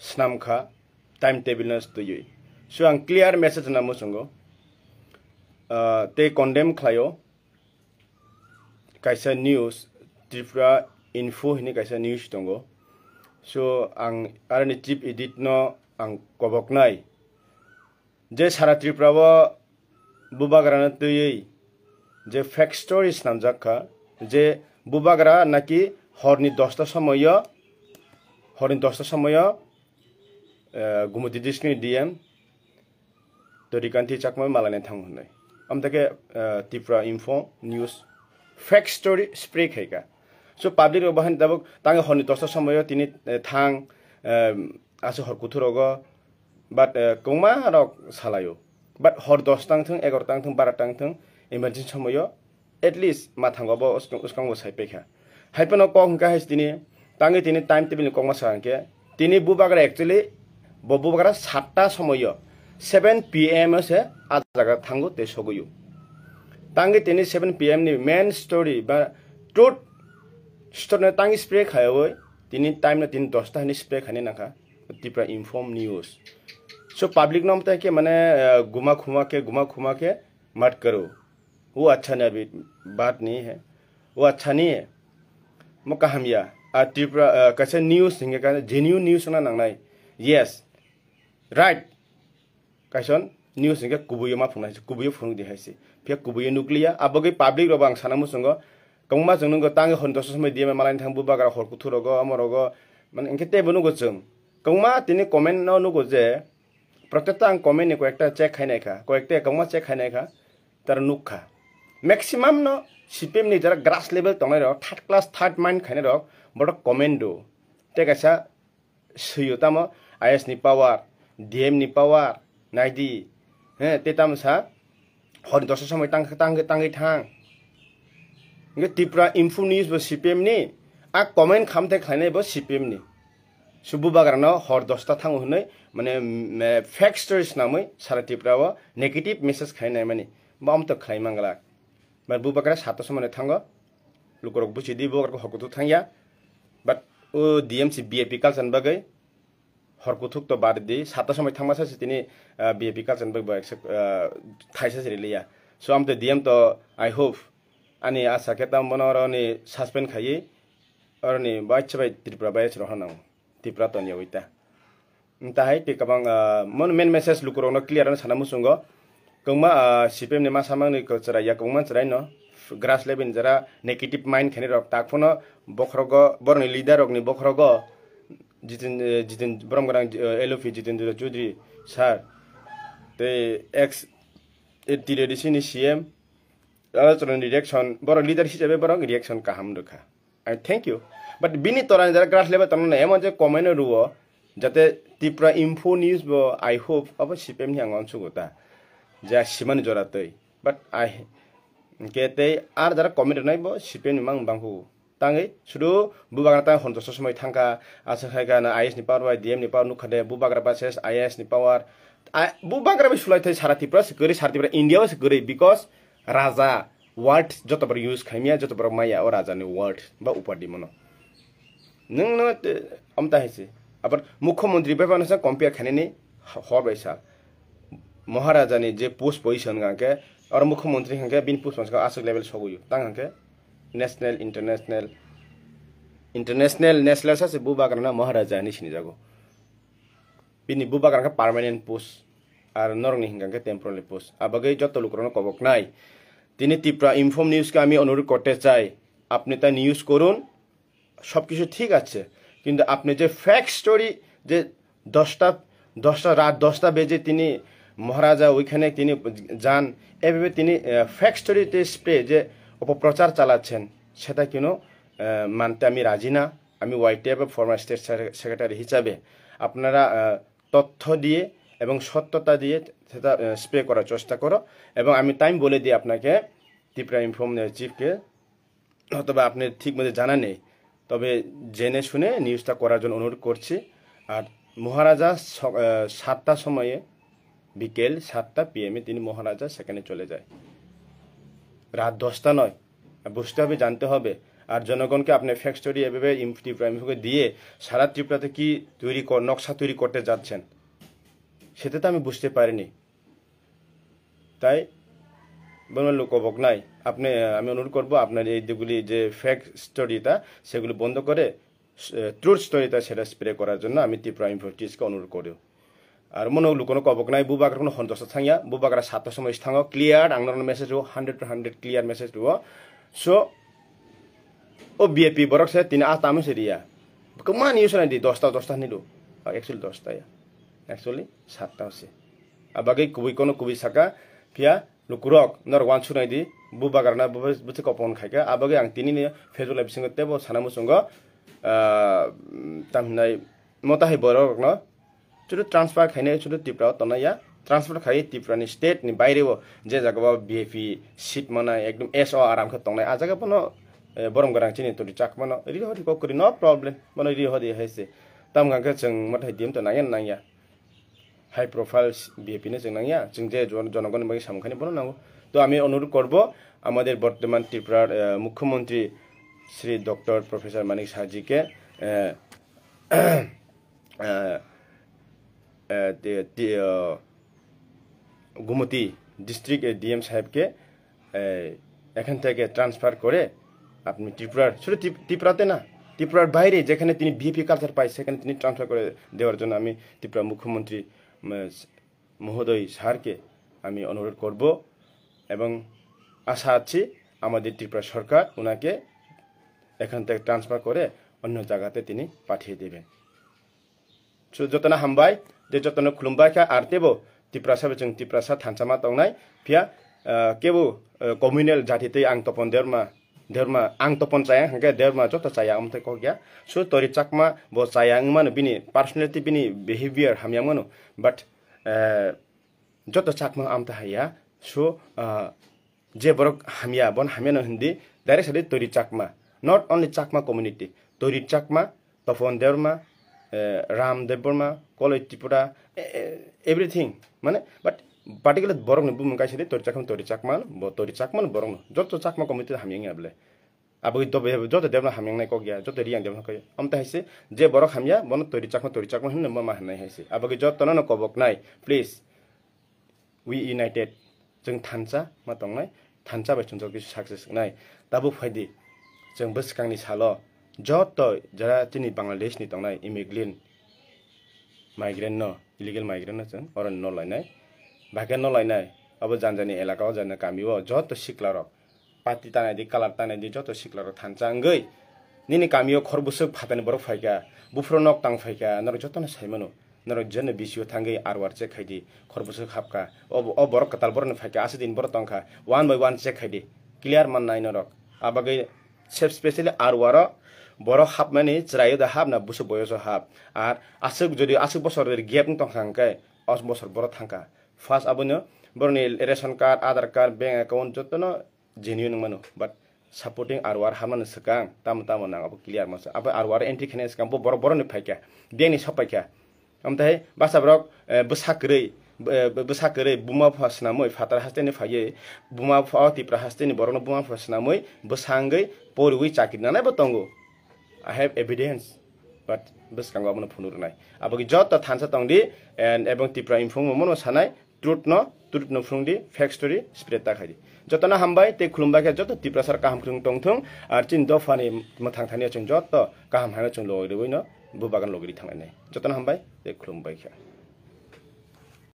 snamkha time table nas tuyui so ang clear message na musungo te condemn khlayo kaisa news Tripura info hini kaisa news tongo so ang arani chief edit no ang kobok nai je sara Tripura wa bubagrana tuyui je fake stories namjakha je bubagra naki horni 10 ta samoyo gumudi district DM Torikanti chakma malane thang hunai amtake Tripura info news fake story spray khaika so public ro bahan dabok tange horni 10 ta samoyo tini thang asu hor kuturogo but kongma rok salayo but hor 10 tang thang 11 tang thang 12 tang thang emergency samoyo at least mathangobo uskangbo saipekha haipano kong ka hastini tange tini time table kongma sanke tini bubagra actually bubagra 7টা samoyo 7 PM se ajaga thango te sogoyu tange tini 7 PM ni main story ba truth story tange spray khayo tini time na tini 10 ta ni spray khani nakha Tripura inform news so public nom ta ke mane guma khuma के मत करो वो अच्छा नहीं बात नहीं है वो अच्छा नहीं है मका हमिया Tripura कैसे न्यूज़ सिंगे का जेन्युइन न्यूज़ ना नंगनाई यस राइट कैसन न्यूज़ सिंगे कुबुयो मा फुंगनाई कुबुयो फुंग दे हाइसे फिर कुबुयो नुक्लिया अब गई पब्लिक रबांग सानामु संगो कंगमा जंगो तांगे हनदस समय दिए मालाइन थांग बुबाग्रा हर कुथुरगो अमरगो माने इनके तेबो नुगो जों कंगमा तिनि कमेन्ट न नुगो जे प्रत्येकटा आं कमेन्ट नि कयेकटा चेक खाइनायखा कयेकटा कंगमा चेक खाइनायखा तार नुखा मैक्सिमाम न सीपीएम नि जरा ग्रास लेवल तंगनाय रक थर्ड क्लास थर्ड माइंड खाइनाय रक बड कमेन्डो टेकासा सयो ताम आईएस नि पावर डीएम नि पावर नाइदी हे तेतामसा हर 10 समय तांगे थां नगे Tripura info news बो सीपीएम नि आ कमेन्ट खामथे खाइनाय बो सीपीएम नि सुबु बाग्रानो हर 10 ता थांगो हनै माने फेक स्टोरीज नामै सारा Tripura व नेगेटिव मेसेज खाइनाय माने बम त खाइ मंगला बर बुबाग्रा 7 समय थांगो लुकरक बुसिदि बुबाग्रा हरकुथु थांया but O DMC BAP Kalsan बगै हरकुथुक तो बाद दि 7 समय थांमासा सितिनि बीएपी कालसन बगै थाइसा सिरिलिया सो आम त डीएम तो आई होप अनि आशा के तम बनरनि सस्पेंड खाइ अरनि बाइचबाय Tripura बाइच रहनांग Tripura तो न्यवइता ताहाय ते कबां मन मेन मेसेज लुकरनो क्लियर साना मुसुंगो कंगमा सीपीएम ने मासामांनि कचरा या कंगमा चराय न ग्रास लेबेन जरा नेगेटिव माइंड खेने रक ताखफनो बखरगो बरनि लीडर रकनि बखरगो जितिन ब्रह्मगरां एलओपी जितेन्द्र चौधरी सर ते एक्स टिरेडिसिनि सीएम आलोचनानि रिएक्शन बर लीडर हिसाबै बर रिएक्शन काहाम रखा आई थैंक यू बट बिनि तरान जरा ग्रास लेबेल तन एमन जे कमेन्ट रुओ जाते Tripura info news बो आई होप अब सीपीएम नि आंगन सुगोता जा सिमान जरातै बट आई केते आर जरा कमेन्ट नाय बो सीपीएम नि मांग बांगहु तांगै सुदु बुबाग्रा ता हनदस समय थांका आसा खायगा ना आईएस नि पावर बाय डीएम नि पावर नुखदे बुबाग्रा बासेस आईएस नि पावर बुबाग्रा बे सुलाइथै सारा Tripura से गरि सारा Tripura इंडिया से गरि बिकॉज राजा वर्ड जतबर यूज खाइमिया जतबर माया ओ राजा नि वर्ड बा उपाधि मनो नंग अमता हैसे अब मुख्यमंत्री बेबानसा कंपेयर खानेनि हर बैसा महाराजा नि जे पोस्ट पोजीशन गाके और मुख्यमंत्री हंके बिन पोस्ट का आसक लेवल सगुयो तांग हंके नेशनल इंटरनेशनल नेशनल सासे बुबाग्राना महाराजा नि सिनि जागो बिनि बुबाग्राका परमानेंट पोस्ट आर नरंनि हंके टेम्पररी पोस्ट आबगै जत लुकरनो कबकनाय তিনি Tripura ইনফর্ম নিউজকে আমি অনুরোধ করতে চাই আপনি তা নিউজ করুন সবকিছু ঠিক আছে কিন্তু আপনি যে ফেক স্টোরি যে 10টা রাত 10টা বেজে তিনি মহারাজা ওইখানে তিনি যান এভাবে তিনি ফেক স্টোরিতে স্প্রে যে অপপ্রচার চালাচ্ছেন সেটা কেন মানতে আমি রাজি না আমি ওয়াইটিএফ ফরমার স্টেট সেক্রেটারি হিসাবে আপনারা তথ্য দিয়ে এবং সত্যতা দিয়ে সেটা স্প্রে করার চেষ্টা করো এবং আমি টাইম বলে দিই আপনাকে Tripura ইনফর্ম চিফকে অথবা আপনি ঠিক মতো জানা নেই তবে জেনে শুনে নিউজটা করার জন্য অনুরোধ করছি আর মহারাজা 7টা সময়ে বিকেল 7টা PM এ তিনি মহারাজা সেখানে চলে যায় রাত 10টা নয় বুঝতে হবে জানতে হবে আর জনগণকে আপনি ফেক স্টোরি এভাবে ত্রিপুরা ইনফোকে দিয়ে সারা ত্রিপুরাতে কি নকশা তৈরি করতে যাচ্ছেন সেটা তো আমি বুঝতে পারিনি। তাই বলবেন লোক অবক নাই আমি অনুরোধ করবো আপনার এই যেগুলি যে ফেক স্টোরিটা সেগুলি বন্ধ করে ট্রুথ স্টোরিটা সেটা স্প্রে করার জন্য আমি ত্রিপুরা ইনফোটিসকে অনুরোধ করি। আর মনে হলো কোনো কবক নাই বুবাগার কোনো সন্তোষ থাঙ্গিয়া বুবাগারা 7টার সময় থাঙ্গো ক্লিয়ার আংনার মেসেজ 100% ক্লিয়ার মেসেজ রুও সো ও বিএপি বরক সে 3 আতামে সেরিয়া কমান ইউজ নাই দি 10টা নিলো অ্যাকচুয়ালি 10টা অ্যাকচুয়ালি 7টা আছে আবাগে কুবি সাকা ফিয়া লুকুরক নর ওয়ান সুনাই দি বুবাগারনা বুতে কপন খাইকা আবাগে আং তিনি ফেজুল এপিসঙ্গ তেবো সানামু সঙ্গ তামনাই মতাহি বরক ন শুধু ট্রান্সফার খাইনে শুধু ত্রিপুরা তনাইয়া ট্রান্সফার খাই ত্রিপুরানি স্টেট ni বাইরেও যে জায়গা বিএপি সিট মানা একদম এস ও আরাম তংনাই আ জায়গা বনো বরম গরাং চিনি তো চাক মানো রি হদি কো করি নো প্রবলেম বনো রি হদি হাইছে তাম গাंखो जों मथाय दिम तो नायन नाया हाई प्रोफाइल বিএপি ने जों नाया जों जे জনগণ বাকি সামখানি বনো নাও তো আমি অনুরোধ করব আমাদের বর্তমান ত্রিপুরার মুখ্যমন্ত্রী শ্রী ডক্টর প্রফেসর মানিক সাহাজি কে গুমতি ডিস্ট্রিক্ট ডিএম সাহেবকে এখান থেকে ট্রান্সফার করে আপনি ত্রিপুরার শুধু ত্রিপুরাতে না ত্রিপুরার বাইরে যেখানে তিনি বিএপি কালচার পায় সেখানে তিনি ট্রান্সফার করে দেওয়ার জন্য আমি ত্রিপুরা মুখ্যমন্ত্রী মহোদয় স্যারকে আমি অনুরোধ করব এবং আশা আছি আমাদের ত্রিপুরা সরকার ওনাকে এখান থেকে ট্রান্সফার করে অন্য জায়গাতে তিনি পাঠিয়ে দেবেন। যতনা হামবাই যে যতনা খুলুমবাইকা আর তেবো ত্রিপুরাসা जों ত্রিপুরাসা থানসামা তংনাই ফিয়া কেবো কমিউনাল জাতিতে आं तपन देरमा आं तपन चाया हंगे देरमा जत चाया अमते को गया सो तोरि चाकमा बो चाया मानो बिनि पर्सनालिटी बिनि बिहेवियर हामिया मानो बट जत चाकमा आमते हाया सो जे बरक हामिया बन हामिया न हिंदी डाइरेक्ट सदि तोरि Chakma not only Chakma community तोरि चाकमा तपन देरमा रामदेव बर्मा कलेज त्रिपुरा एवरीथिंग माने बट पार्टिकुलर बरक न बुम गाइसे तोरि चाकमान बरक न जत चाकमा कम्युनिटी हामिया आबले अब जत देवना हामिया को गया जत रियां देवना को अमता हाइसे जे बरक हामिया बन तोरि चाकमा हिन मा हानाय हाइसे अब जत न कबक नाय प्लीज वी यूनाइटेड जों थानसा मा तंनाय थानसा बाय चुनजो कि सक्सेस नाय दाबो फायदि जों बसकांनि सालो जत जरा चिनि बांग्लादेशनि तंनाय इमिग्रेंट माइग्रेंट न इलीगल माइग्रेंट न जों अरन न लायनाय भागे न लायनाय अब जानजानि एलाकाव जानो गामियाव जत सिक्लारक पार्टी तानाय दि कालार तानाय दि जत सिक्लारक थानसांगै निनि गामियाव खरबुसो फातानि बरक फायगा बुफ्रो नक तां फायगा नर जतन साइमानो नर जन बिसियो थांगै आरवार चेक खायदि खरबुसो खापका ओ बरक कताल बरन फायगा आसे दिन बर तंखा 1 बाय 1 चेक खायदि क्लियर मान नाय नरक आबागै सेफ स्पेशली आरवार बरक हाब माने चरायो दा हाब ना बुसो बयसो हाब आर आसुक जदि आसुक बसर गेप तंखांकाय 8 बसर बर थांका फार्स्ट अबनो बरनि ration card Aadhaar card bank account जतन जेन्युइन मानो बट सपोर्टिंग आरवार हामन सकां ताम ना अब क्लियर मास अब आरवार एंट्री खने सकां बरनि फायका बेनि सपायका ओमताय बासाब्रक बसाकरै बुमा फासना मै फातार हास्तेनि फाये बुमा फा तिप्रा हास्तेनि बरनो बुमा फासना मै बसांगै पोरwi चाकिनानाय बतंगो I have evidence but बसकांगो अमन फुनुरनाय अब जत थानसा तंगदि एबं तिप्रा इनफर्म मन सानाय ट्रुथ न फ्रुंगदि फेक स्टोरी स्प्रेड ताखादि जतना हामबाय ते खुलुमबाय जत तिप्रा सर काहाम खुंग तंथुं आर चिन दफानि मथां थानिया जों जत काहाम हाना जों लगैबोय न बुबागान लगरि थांनाय जतना हामबाय ते खुलुमबाय